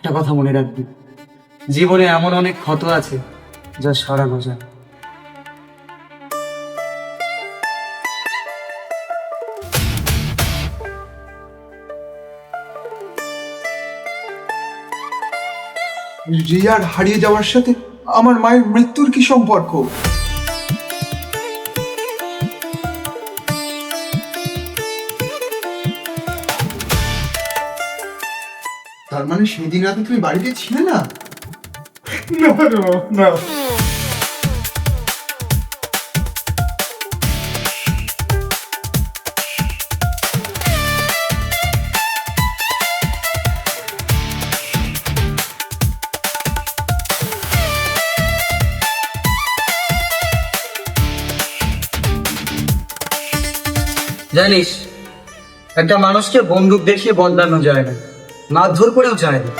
একটা কথা মনে রাখবি, জীবনে এমন অনেক ক্ষত আছে যা সরানো যায়। রিয়ার হারিয়ে যাওয়ার সাথে আমার মায়ের মৃত্যুর কি সম্পর্ক? তার মানে সেদিন রাতে তুমি বাড়িতে ছিলে না? না না। জানিস, একটা মানুষকে বন্দুক দেখিয়ে বদলানো যায় না, মারধর করেও যায় না।